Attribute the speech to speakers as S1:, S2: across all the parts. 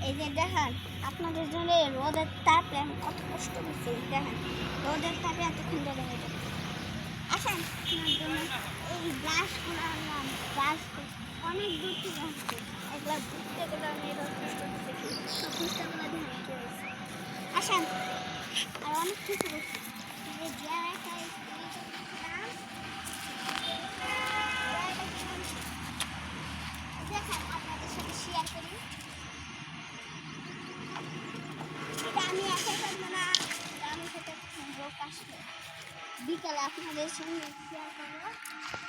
S1: এই যে দেখেন আপনাদের জন্য রোদের তাপে আমি কত কষ্ট করছি। দেখেন রোদের তাপে এতক্ষণ ধরে হয়ে যাবে। আসেন আপনার জন্য এই ব্রাশগুলো আনলাম। ব্রাশ অনেক দূর থেকে আসছে, একবার দূর থেকে আমি এবার কষ্ট করতেছি। কষ্টগুলো দেখেন কি হয়েছে। আসেন আর অনেক কিছু করছি। যে জায়গাটা দেখেন আপনাদের সাথে শেয়ার করি। আমি একা করবো না, আমি সেটা লোক আসবে বিকালে আপনাদের সঙ্গে শেয়ার করবো।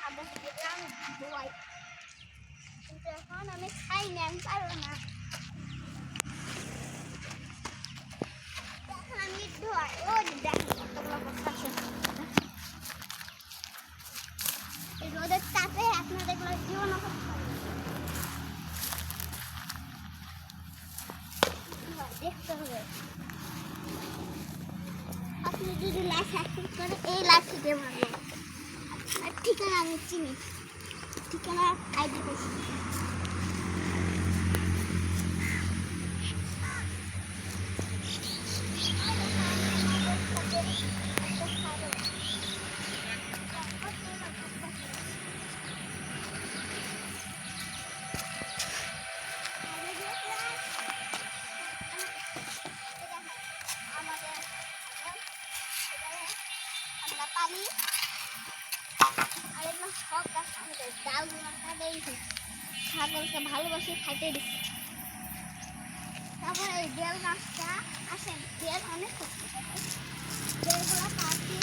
S1: আবার আমি ধোয়াই, কিন্তু এখন আমি খাই না, আমি পারবো না। এখন আমি ধোয়াই, ও দেখেন কতগুলো করতেছে। এই রোদের তাপে আপনাদের জীবনও করতে পারবে, দেখতে হবে। আপনি যদি লাইফ অ্যাক্টিভ করেন এই লাইফটি দিয়ে ভালো। আর ঠিকানা আমি চিনি, ঠিকানা আইডি করছি। পানি আর এগুলো সব গাছ আমাদের ডালগুলো কাটাই ছাগলকে ভালোবাসে খাইতে দিচ্ছি। তারপরে এই বেল গাছটা আসেন, বেল অনেক কষ্ট করে, বেলগুলো পাখি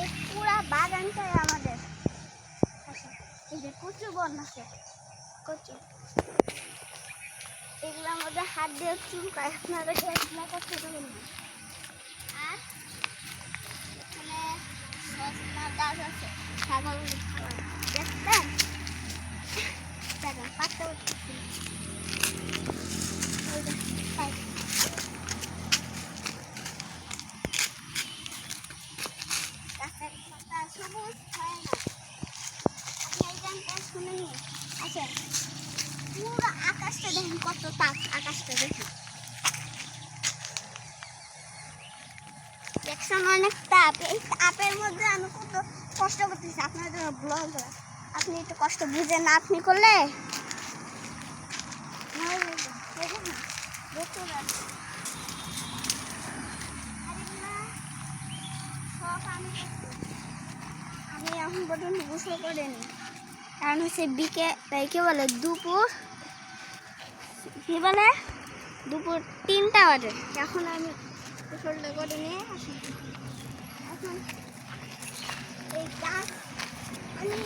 S1: এই পুরা বাগানটাই আমাদের। এই যে কচু বন আছে, কচু এগুলোর মধ্যে হাত দিয়ে চুলকায়, আপনারা এগুলো করতে পারবেন না। আর এখানে সজনা গাছ আছে, ছাগল খাবার দেখতেন দেখেন পাতা উঠতেছে। সবুজ হয় না, আপনি এই গানটা শুনে নিন। আচ্ছা পুরো আকাশটা দেখেন, কত তাপ, আকাশটা দেখেন দেখছেন অনেক তাপ। এই তাপের মধ্যে আমি কত কষ্ট করতেছি আপনার জন্য ব্লগ। আপনি একটু কষ্ট বুঝেন না, আপনি করলে আমি এখন পর্যন্ত গোসল করিনি, কারণ হচ্ছে কি বলে দুপুর, কি বলে দুপুর 3টা বাজে। এখন আমি গোসলটা করে নিয়ে আসি। এখন এই গাছ আমি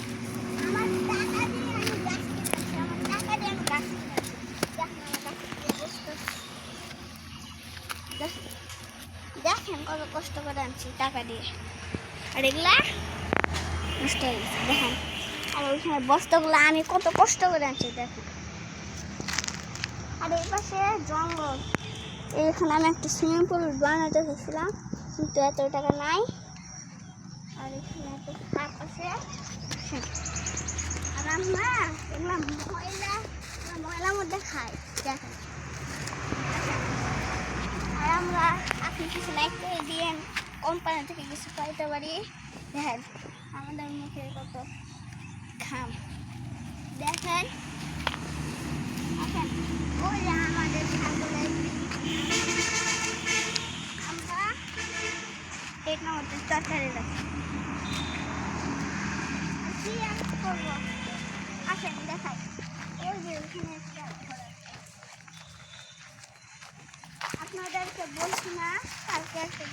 S1: আমার টাকা দিয়ে আমি গাছ কিনেছি, আমার টাকা দিয়ে আমি গাছ কিনেছি। দেখেন আমার গাছ দেখেন কত কষ্ট করে আনছি টাকা দিয়ে, আর এগুলা নষ্ট হয়ে গেছে দেখেন। আর ওইখানে বস্তাগুলো আমি কত কষ্ট করে আনছি দেখেন। আর এই পাশে জঙ্গল, এইখানে আমি একটা সুইমিং পুল বানাতে চাইছিলাম, কিন্তু এত টাকা নাই। আর এখানে একটা শাক আছে, আর আমরা এগুলো ময়লার মধ্যে খাই দেখেন। আর আমরা আপনি কিছু লাইক করে দিয়ে কোম্পানি থেকে কিছু পাইতে পারি। দেখেন আমাদের মুখে কত ঘাম দেখেন। দেখেন ওই আমাদের ছাগলের আমরা পেট না হতে তরকারি রাখি, কি আর করবো। আসেন দেখাই, ওই যে ওখানে একটা আপনাদেরকে বলছি না, কালকে একটা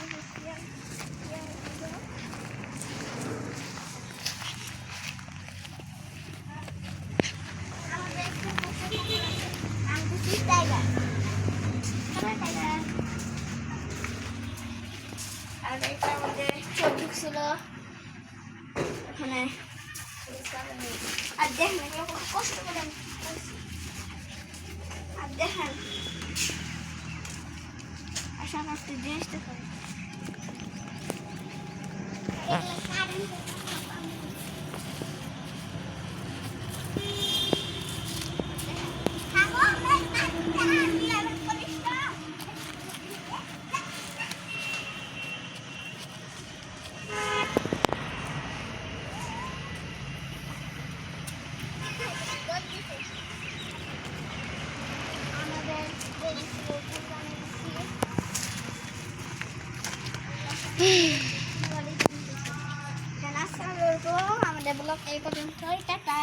S1: আর এটার মধ্যে চোখ ছিল ওখানে। আর দেখেন এগুলো কত কষ্ট করে আর দেখেন আসলে আমার একটা জিনিস দেখেন আসসালামু আলাইকুম, আমাদের ব্লগ এই পর্যন্তই, টাটা।